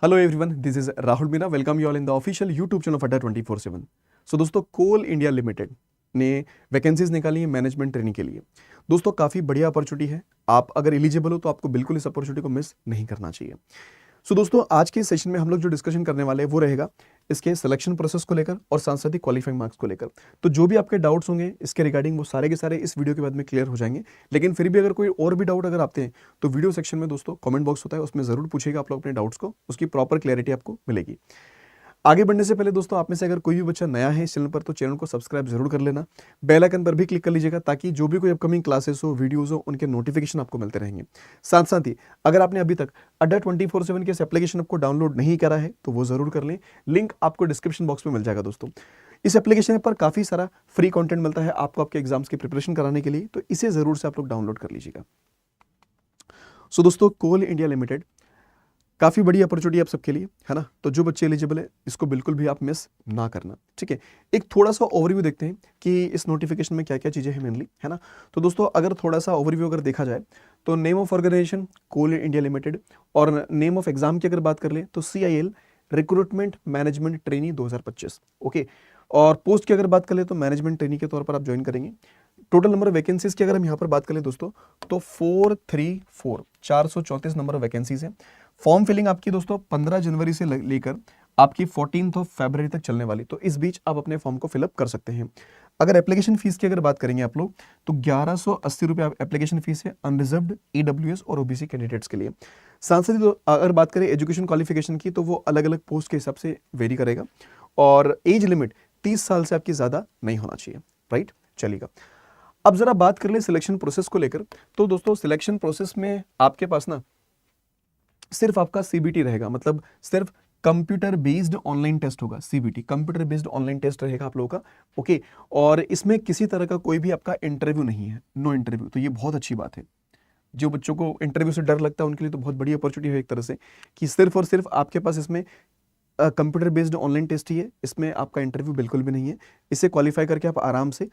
Hello everyone, this is Rahul Meena. Welcome you all in the official YouTube channel of अड्डा 24/7। सो दोस्तों, कोल India limited ने vacancies निकाली है management training के लिए। दोस्तों, काफ़ी बढ़िया अपॉर्चुनिटी है। आप अगर एलिजिबल हो तो आपको बिल्कुल इस अपॉर्चुनिटी को मिस नहीं करना चाहिए। सो दोस्तों, आज के सेशन में हम लोग जो डिस्कशन करने वाले हैं वो रहेगा इसके सिलेक्शन प्रोसेस को लेकर और साथ साथ ही क्वालिफाइंग मार्क्स को लेकर। तो जो भी आपके डाउट्स होंगे इसके रिगार्डिंग वो सारे के सारे इस वीडियो के बाद में क्लियर हो जाएंगे। लेकिन फिर भी अगर कोई और भी डाउट अगर आते हैं तो वीडियो सेक्शन में दोस्तों कमेंट बॉक्स होता है, उसमें जरूर पूछेगा आप लोग अपने डाउट्स को, उसकी प्रॉपर क्लैरिटी आपको मिलेगी। आगे बढ़ने से पहले दोस्तों, आप में से अगर कोई भी बच्चा नया है इस चैनल पर तो चैनल को सब्सक्राइब जरूर कर लेना, बेल आइकन पर भी क्लिक कर लीजिएगा ताकि जो भी कोई अपकमिंग क्लासेस हो, वीडियोस हो, उनके नोटिफिकेशन आपको मिलते रहेंगे। साथ साथ ही अगर आपने अभी तक अड्डा 24/7 के इस एप्लीकेशन आपको डाउनलोड नहीं करा है तो वो जरूर कर लें, लिंक आपको डिस्क्रिप्शन बॉक्स में मिल जाएगा। दोस्तों, इस एप्लीकेशन पर काफ़ी सारा फ्री कंटेंट मिलता है आपको आपके एग्जाम्स की प्रिपरेशन कराने के लिए, तो इसे जरूर से आप लोग डाउनलोड कर लीजिएगा। सो दोस्तों, कोल इंडिया लिमिटेड काफ़ी बड़ी अपॉर्चुनिटी आप सबके लिए है ना। तो जो बच्चे एलिजिबल है इसको बिल्कुल भी आप मिस ना करना, ठीक है। एक थोड़ा सा ओवरव्यू देखते हैं कि इस नोटिफिकेशन में क्या क्या चीज़ें हैं मेनली, है ना। तो दोस्तों, अगर थोड़ा सा ओवरव्यू अगर देखा जाए तो name of organisation Coal India Limited, और नेम ऑफ एग्जाम की अगर बात कर ले तो CIL recruitment management trainee 2025, okay. और पोस्ट की अगर बात कर ले तो मैनेजमेंट ट्रेनी के तौर पर आप ज्वाइन करेंगे। टोटल नंबर वैकेंसीज की अगर हम यहाँ पर बात करें दोस्तों तो 434 नंबर वैकेंसीज है। फॉर्म फिलिंग आपकी दोस्तों 15 जनवरी से लेकर आपकी 14 फरवरी तक चलने वाली, तो इस बीच आप अपने फॉर्म को फिलअप कर सकते हैं। अगर एप्लीकेशन फीस की अगर बात करेंगे आप लोग तो 1180 रुपये एप्लीकेशन फीस है अनरिजर्व्ड EWS और OBC कैंडिडेट्स के लिए। साथ साथ ही अगर बात करें एजुकेशन क्वालिफिकेशन की तो वो अलग अलग पोस्ट के हिसाब से वेरी करेगा, और एज लिमिट 30 साल से आपकी ज़्यादा नहीं होना चाहिए, राइट। चलिएगा, अब जरा बात कर ले सिलेक्शन प्रोसेस को लेकर। तो दोस्तों, सिलेक्शन प्रोसेस में आपके पास ना सिर्फ आपका CBT रहेगा, मतलब सिर्फ कंप्यूटर बेस्ड ऑनलाइन टेस्ट होगा। CBT computer based online test रहेगा आप लोगों का, ओके। और इसमें किसी तरह का कोई भी आपका इंटरव्यू नहीं है, नो इंटरव्यू। तो ये बहुत अच्छी बात है। जो बच्चों को इंटरव्यू से डर लगता है उनके लिए तो बहुत बड़ी अपॉर्चुनिटी है एक तरह से, कि सिर्फ और सिर्फ आपके पास इसमें कंप्यूटर बेस्ड ऑनलाइन टेस्ट ही है, इसमें आपका इंटरव्यू बिल्कुल भी नहीं है। इसे क्वालिफाई करके आप आराम से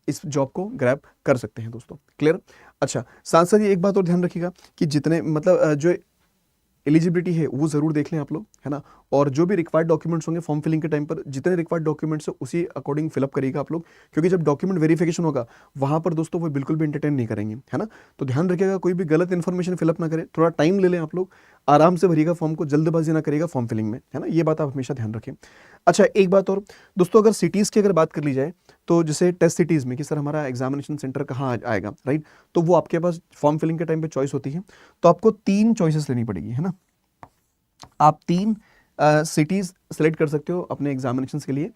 इस जॉब को ग्रैब कर सकते हैं दोस्तों, क्लियर। अच्छा, साथ साथ ये एक बात और ध्यान रखिएगा कि जितने मतलब जो एलिजिबिलिटी है वो जरूर देख लें आप लोग, है ना। और जो भी रिक्वायर्ड डॉक्यूमेंट्स होंगे फॉर्म फिलिंग के टाइम पर, जितने रिक्वायर्ड डॉक्यूमेंट्स है उसी अकॉर्डिंग फिलअप करिएगा आप लोग, क्योंकि जब डॉक्यूमेंट वेरिफिकेशन होगा वहां पर दोस्तों वो बिल्कुल भी एंटरटेन नहीं करेंगे, है ना। तो ध्यान रखिएगा कोई भी गलत इन्फॉर्मेशन फिलअप ना करें, थोड़ा टाइम ले लें आप लोग, आराम से भरिएगा फॉर्म को, जल्दबाजी ना करिएगा फॉर्म फिलिंग में, है ना। ये बात आप हमेशा ध्यान रखें। अच्छा, एक बात और दोस्तों, अगर सिटीज़ की अगर बात कर ली जाए तो जैसे टेस्ट सिटीज़ में कि सर हमारा एग्जामिनेशन सेंटर कहाँ आएगा, राइट। तो वो आपके पास फॉर्म फिलिंग के टाइम पे चॉइस होती है, तो आपको 3 चॉइसेस लेनी पड़ेगी, है ना। आप 3 सिटीज़ सेलेक्ट कर सकते हो अपने एग्जामिनेशन के लिए।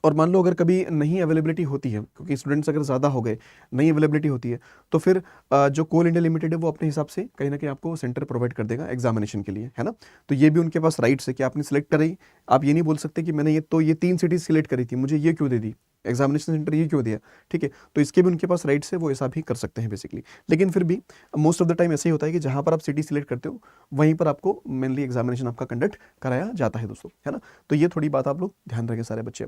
और मान लो अगर कभी नहीं अवेलेबिलिटी होती है, क्योंकि स्टूडेंट्स अगर ज़्यादा हो गए, नहीं अवेलेबिलिटी होती है, तो फिर जो कोल इंडिया लिमिटेड है वो अपने हिसाब से कहीं ना कहीं आपको सेंटर प्रोवाइड कर देगा एग्जामिनेशन के लिए, है ना। तो ये भी उनके पास राइट्स है कि आपने सेलेक्ट करी, आप ये नहीं बोल सकते कि मैंने ये 3 सिटीज़ सिलेक्ट करी थी, मुझे ये क्यों दे दी एग्जामिनेशन सेंटर, ये क्यों दिया, ठीक है। तो इसके भी उनके पास राइट्स है, वो ऐसा भी कर सकते हैं बेसिकली। लेकिन फिर भी मोस्ट ऑफ द टाइम ऐसा ही होता है कि जहाँ पर आप सिटी सिलेक्ट करते हो वहीं पर आपको मेनली एग्जामिनेशन आपका कंडक्ट कराया जाता है दोस्तों, है ना। तो ये थोड़ी बात आप लोग ध्यान रखें सारे बच्चे।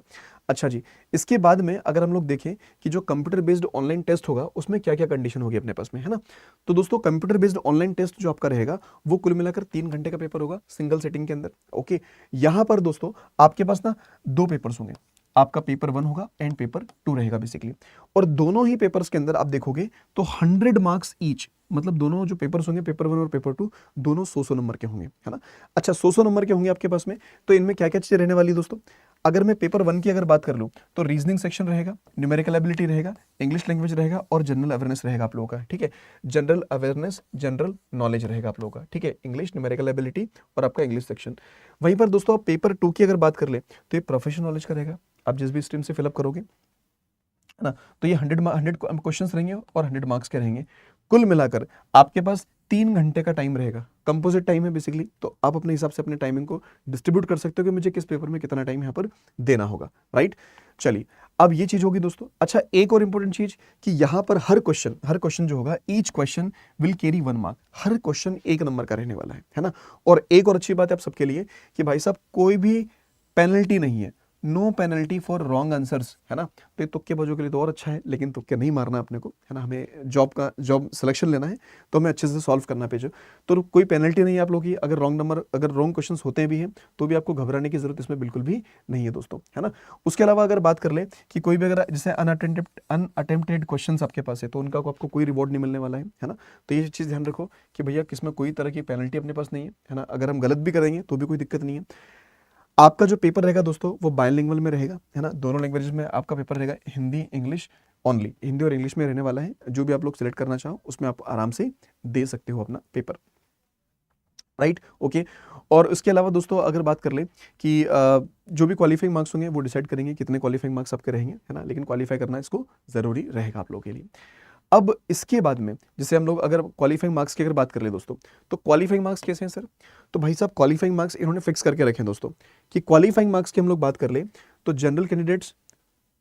अच्छा जी, इसके बाद में अगर हम लोग देखें कि जो कंप्यूटर बेस्ड ऑनलाइन टेस्ट होगा उसमें क्या क्या कंडीशन होगी अपने पास में, है ना। तो दोस्तों, कंप्यूटर बेस्ड ऑनलाइन टेस्ट जो आपका रहेगा वो कुल मिलाकर 3 घंटे का पेपर होगा सिंगल सेटिंग के अंदर, ओके। यहाँ पर दोस्तों आपके पास ना 2 पेपर्स होंगे, आपका पेपर 1 होगा एंड पेपर 2 रहेगा बेसिकली। और दोनों ही पेपर्स के अंदर आप देखोगे तो 100 मार्क्स ईच, मतलब दोनों जो पेपर्स होंगे पेपर 1 और पेपर 2 दोनों 100 नंबर के होंगे, है ना। अच्छा, 100 नंबर के होंगे आपके पास में। तो इनमें क्या क्या चीजें रहने वाली दोस्तों, अगर मैं पेपर 1 की अगर बात कर लूं तो रीजनिंग सेक्शन रहेगा, न्यूमेरिकल एबिलिटी रहेगा, इंग्लिश लैंग्वेज रहेगा और जनरल अवेयरनेस रहेगा आप लोगों का, ठीक है। जनरल अवेयरनेस, जनरल नॉलेज रहेगा आप लोगों का, ठीक है। इंग्लिश, न्यूमेरिकल एबिलिटी और आपका इंग्लिश सेक्शन। वहीं पर दोस्तों आप पेपर 2 की अगर बात कर ले तो ये प्रोफेशनल नॉलेज का रहेगा, आप जिस भी स्ट्रीम से फिलअप करोगे, है ना। तो ये 100 क्वेश्चंस रहेंगे और 100 मार्क्स के रहेंगे। कुल मिलाकर आपके पास 3 घंटे का टाइम रहेगा, कंपोजिट टाइम है बेसिकली। तो आप अपने हिसाब से अपने टाइमिंग को डिस्ट्रीब्यूट कर सकते हो कि मुझे किस पेपर में कितना टाइम यहाँ पर देना होगा, राइट। चलिए, अब ये चीज होगी दोस्तों। अच्छा, एक और इंपॉर्टेंट चीज कि यहाँ पर हर क्वेश्चन जो होगा, each question will carry 1 mark, her question 1 number का रहने वाला है ना। और एक और अच्छी बात है आप सबके लिए कि भाई साहब कोई भी पेनल्टी नहीं है, no penalty for wrong answers, है ना। तो ये तुक्के बाजों के लिए तो और अच्छा है, लेकिन तुक्के नहीं मारना अपने को, है ना। हमें जॉब सिलेक्शन लेना है तो हमें अच्छे से सॉल्व करना पेज। तो कोई पेनल्टी नहीं है आप लोग की, अगर रॉन्ग क्वेश्चन होते भी हैं तो भी आपको घबराने की जरूरत इसमें बिल्कुल भी नहीं है दोस्तों, है ना। उसके अलावा अगर बात कर ले कि कोई भी अगर जैसे अनअटेम्प्टेड क्वेश्चन आपके पास है तो उनका आपको कोई रिवॉर्ड नहीं मिलने वाला है ना। तो ये चीज़ ध्यान रखो कि भैया किसमें कोई तरह की पेनल्टी अपने पास नहीं है ना। अगर हम गलत भी करेंगे तो भी कोई दिक्कत नहीं है। आपका जो पेपर रहेगा दोस्तों वो बायलिंगुअल में रहेगा, है ना। दोनों लैंग्वेजेस में आपका पेपर रहेगा, हिंदी इंग्लिश ओनली, हिंदी और इंग्लिश में रहने वाला है। जो भी आप लोग सिलेक्ट करना चाहो उसमें आप आराम से दे सकते हो अपना पेपर, राइट, ओके। और उसके अलावा दोस्तों अगर बात कर ले कि जो भी क्वालिफाइंग मार्क्स होंगे वो डिसाइड करेंगे कितने क्वालिफाइंग मार्क्स आपके रहेंगे, है ना। लेकिन क्वालिफाई करना इसको जरूरी रहेगा आप लोगों के लिए। अब इसके बाद में जैसे हम लोग अगर क्वालिफाइंग मार्क्स की अगर बात कर ले दोस्तों, तो क्वालिफाइंग मार्क्स कैसे हैं सर? तो भाई साहब क्वालिफाइंग मार्क्स इन्होंने फिक्स करके रखे हैं दोस्तों कि क्वालिफाइंग मार्क्स की हम लोग बात कर ले तो general candidates,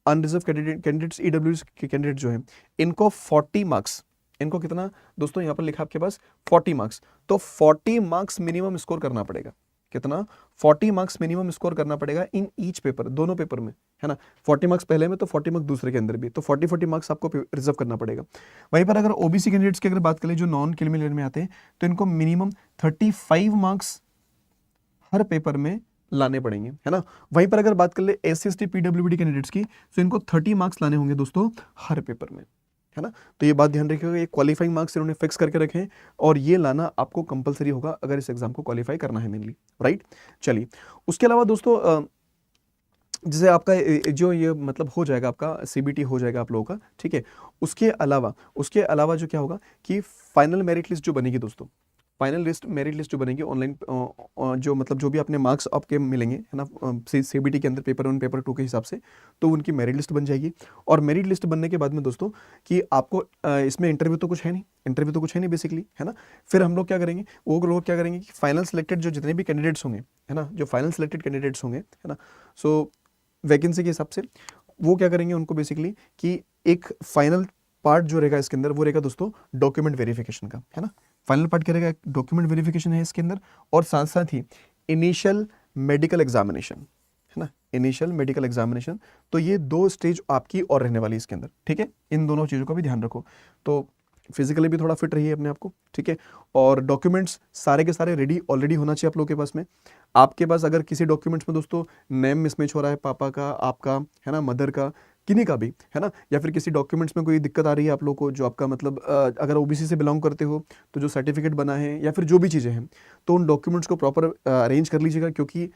unreserve candidates, EWS के कैंडिडेट जो है इनको 40 मार्क्स, इनको कितना दोस्तों यहाँ पर लिखा आपके पास 40 मार्क्स। तो 40 मार्क्स मिनिमम स्कोर करना पड़ेगा, कितना 40 मार्क्स मिनिमम स्कोर करना पड़ेगा इन ईच पेपर, दोनों पेपर में, है ना। 40 मार्क्स पहले में तो 40 मार्क्स दूसरे के अंदर भी, तो 40 मार्क्स आपको रिजर्व करना पड़ेगा। वहीं पर अगर ओबीसी कैंडिडेट्स की अगर बात करें जो नॉन क्रीमी लेयर में आते हैं तो इनको मिनिमम 35 मार्क्स हर पेपर में लाने पड़ेंगे, है ना। वहीं पर अगर बात कर ले SC/ST PWD कैंडिडेट्स की तो इनको 30 मार्क्स लाने होंगे दोस्तों हर पेपर में, है ना। तो ये बात ध्यान रखिएगा, ये क्वालिफाइंग मार्क्स इन्होंने फिक्स करके रखे हैं और ये लाना आपको कंपलसरी होगा अगर इस एग्जाम को क्वालिफाई करना है मेनली, राइट। चलिए उसके अलावा दोस्तों जैसे आपका जो ये मतलब हो जाएगा आपका CBT हो जाएगा आप लोगों का, ठीक है। उसके अलावा जो क्या होगा कि फाइनल मेरिट लिस्ट जो बनेगी दोस्तों, फाइनल लिस्ट मेरिट लिस्ट जो बनेगी ऑनलाइन, जो मतलब जो भी अपने मार्क्स आपके मिलेंगे, है ना, CBT के अंदर पेपर 1 पेपर 2 के हिसाब से, तो उनकी मेरिट लिस्ट बन जाएगी। और मेरिट लिस्ट बनने के बाद में दोस्तों कि आपको इसमें इंटरव्यू तो कुछ है नहीं बेसिकली, है ना। फिर हम लोग क्या करेंगे, वो लोग क्या करेंगे कि फाइनल सेलेक्टेड जो जितने भी कैंडिडेट्स होंगे, है ना, जो फाइनल सेलेक्टेड कैंडिडेट्स होंगे, है ना, सो वैकेंसी के हिसाब से वो क्या करेंगे उनको बेसिकली कि एक फाइनल पार्ट जो रहेगा इसके अंदर वो रहेगा दोस्तों डॉक्यूमेंट वेरिफिकेशन का, है ना। फाइनल पार्ट क्या रहेगा, डॉक्यूमेंट वेरिफिकेशन है इसके अंदर, और साथ साथ ही इनिशियल मेडिकल एग्जामिनेशन, है ना, इनिशियल मेडिकल एग्जामिनेशन। तो ये 2 स्टेज आपकी और रहने वाली इसके अंदर, ठीक है। इन दोनों चीज़ों का भी ध्यान रखो, तो फिजिकली भी थोड़ा फिट रहिए अपने आप को, ठीक है। और डॉक्यूमेंट्स सारे के सारे रेडी ऑलरेडी होना चाहिए आप लोगों के पास में। आपके पास अगर किसी डॉक्यूमेंट्स में दोस्तों नेम मिसमैच हो रहा है, पापा का, आपका, है ना, मदर का, किन्हीं का भी, है ना, या फिर किसी डॉक्यूमेंट्स में कोई दिक्कत आ रही है आप लोग को, जो आपका मतलब अगर ओबीसी से बिलोंग करते हो तो जो सर्टिफिकेट बना है या फिर जो भी चीज़ें हैं, तो उन डॉक्यूमेंट्स को प्रॉपर अरेंज कर लीजिएगा, क्योंकि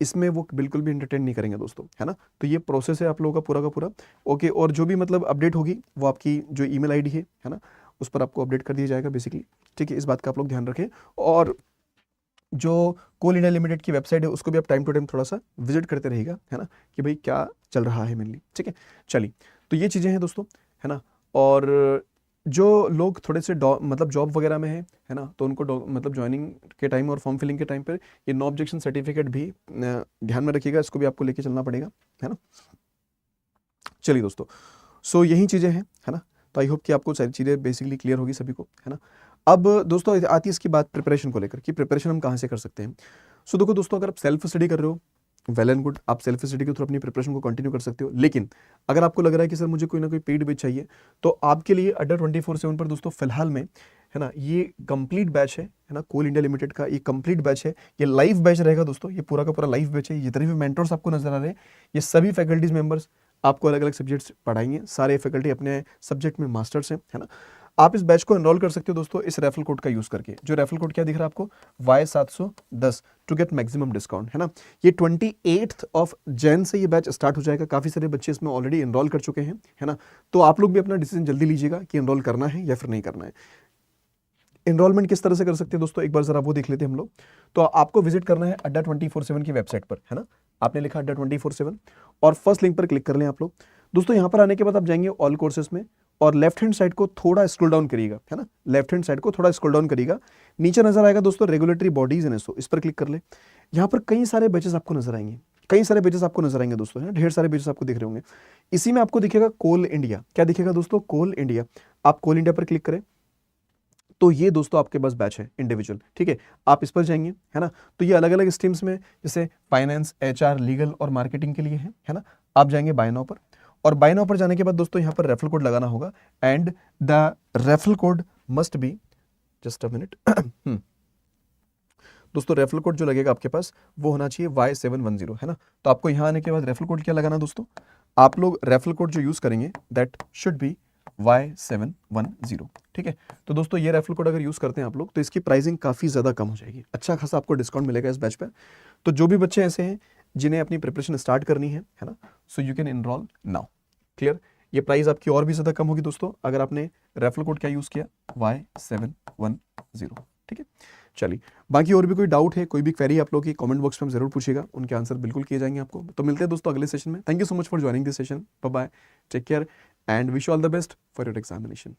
इसमें वो बिल्कुल भी इंटरटेन नहीं करेंगे दोस्तों, है ना। तो ये प्रोसेस है आप लोगों का पूरा, ओके। और जो भी मतलब अपडेट होगी वो आपकी जो ईमेल आईडी है ना, उस पर आपको अपडेट कर दिया जाएगा बेसिकली, ठीक है। इस बात का आप लोग ध्यान रखें। और जो कोल इंडिया लिमिटेड की वेबसाइट है उसको भी आप टाइम टू टाइम थोड़ा सा विजिट करते रहेगा, है ना, कि भाई क्या चल रहा है मेनली, ठीक है। चलिए तो ये चीज़ें हैं दोस्तों, है ना। और जो लोग थोड़े से मतलब जॉब वगैरह में है ना, तो उनको मतलब ज्वाइनिंग के टाइम और फॉर्म फिलिंग के टाइम पर ये नो ऑब्जेक्शन सर्टिफिकेट भी ध्यान में रखिएगा, इसको भी आपको लेके चलना पड़ेगा, है ना। चलिए दोस्तों, सो यही चीज़ें हैं, है ना। तो आई होप कि आपको सारी चीज़ें बेसिकली क्लियर होगी सभी को, है ना। अब दोस्तों आती है इसकी बात प्रिपरेशन को लेकर कि प्रिपरेशन हम कहाँ से कर सकते हैं। सो देखो दोस्तों, अगर आप सेल्फ स्टडी कर रहे हो वेल एंड गुड, आप सेल्फ स्टडी के थ्रू अपनी प्रिपरेशन को कंटिन्यू कर सकते हो। लेकिन अगर आपको लग रहा है कि सर मुझे कोई ना कोई पेड बैच चाहिए, तो आपके लिए अड्डा 24/7 पर दोस्तों फिलहाल में, है ना, ये कंप्लीट बैच है ना, कोल इंडिया लिमिटेड का ये कंप्लीट बैच है। ये लाइव बैच रहेगा दोस्तों, ये पूरा का पूरा लाइव बैच है। जितने भी मेंटर्स आपको नजर आ रहे हैं ये सभी फैकल्टीज मेंबर्स आपको अलग अलग सब्जेक्ट्स पढ़ाएंगे। सारे फैकल्टी अपने सब्जेक्ट में मास्टर्स हैं, है ना। आप इस बैच को एनरोल कर सकते हो दोस्तों इस रेफरल कोड का यूज करके। जो रेफरल कोड क्या दिख रहा है आपको, Y710 to get maximum discount, है ना। ये 28 जैन से ये बैच स्टार्ट हो जाएगा। काफी सारे बच्चे इसमें ऑलरेडी एनरोल कर चुके हैं, है ना। तो आप लोग भी अपना डिसीजन जल्दी लीजिएगा कि एनरोल करना है या फिर नहीं करना है। एनरोलमेंट किस तरह से कर सकते हैं दोस्तों, एक बार जरा वो देख लेते हैं हम लोग। तो आपको विजिट करना है अड्डा 24/7 की वेबसाइट पर, है ना। आपने लिखा अड्डा 24/7 और फर्स्ट लिंक पर क्लिक कर लें आप लोग। दोस्तों यहाँ पर आने के बाद आप जाएंगे ऑल कोर्सेज में और लेफ्ट हैंड साइड को थोड़ा स्क्रॉल डाउन करिएगा, है ना। लेफ्ट हैंड साइड को थोड़ा स्क्रॉल डाउन करिएगा, नीचे नजर आएगा दोस्तों रेगुलेटरी बॉडीज एंड इस पर क्लिक कर ले। यहाँ पर कई सारे बैचेस आपको नजर आएंगे, दोस्तों, है ना। ढेर सारे बैचेस आपको दिख रहे होंगे। इसी में आपको दिखेगा कोल इंडिया, क्या दिखेगा दोस्तों, कोल इंडिया। आप कोल इंडिया पर क्लिक करें। तो ये दोस्तों आपके पास बैच है इंडिविजुअल, ठीक है। आप इस पर जाएंगे, है ना। तो ये अलग अलग स्ट्रीम्स में, जैसे फाइनेंस, एचआर, लीगल और मार्केटिंग के लिए है ना। आप जाएंगे बाय नाउ पर, और बाय नाउ पर जाने के बाद दोस्तों यहाँ पर रेफरल कोड लगाना होगा, and the referral code must be, just a minute दोस्तों, रेफरल कोड जो लगेगा आपके पास वो होना चाहिए Y710, है ना। तो आपको यहाँ आने के बाद रेफरल कोड क्या लगाना दोस्तों, आप लोग रेफरल कोड जो यूज करेंगे दैट शुड बी Y710, ठीक है। तो दोस्तों ये रेफरल कोड अगर यूज करते हैं आप लोग, तो इसकी प्राइसिंग काफी ज्यादा कम हो जाएगी, अच्छा खासा आपको डिस्काउंट मिलेगा इस बैच पे। तो जो भी बच्चे ऐसे हैं जिन्हें अपनी प्रिपरेशन स्टार्ट करनी है ना, so you can enrol now. Clear. ये प्राइस आपकी और भी ज्यादा कम होगी दोस्तों अगर आपने रेफरल कोड क्या यूज किया, Y710, ठीक है। चलिए, बाकी और भी कोई डाउट है, कोई भी क्वेरी आप लोग की कमेंट बॉक्स में जरूर पूछिएगा, उनके आंसर बिल्कुल किए जाएंगे आपको। तो मिलते हैं दोस्तों अगले सेशन में। Thank you so much for joining this session, bye bye, take care and wish all the best for your examination.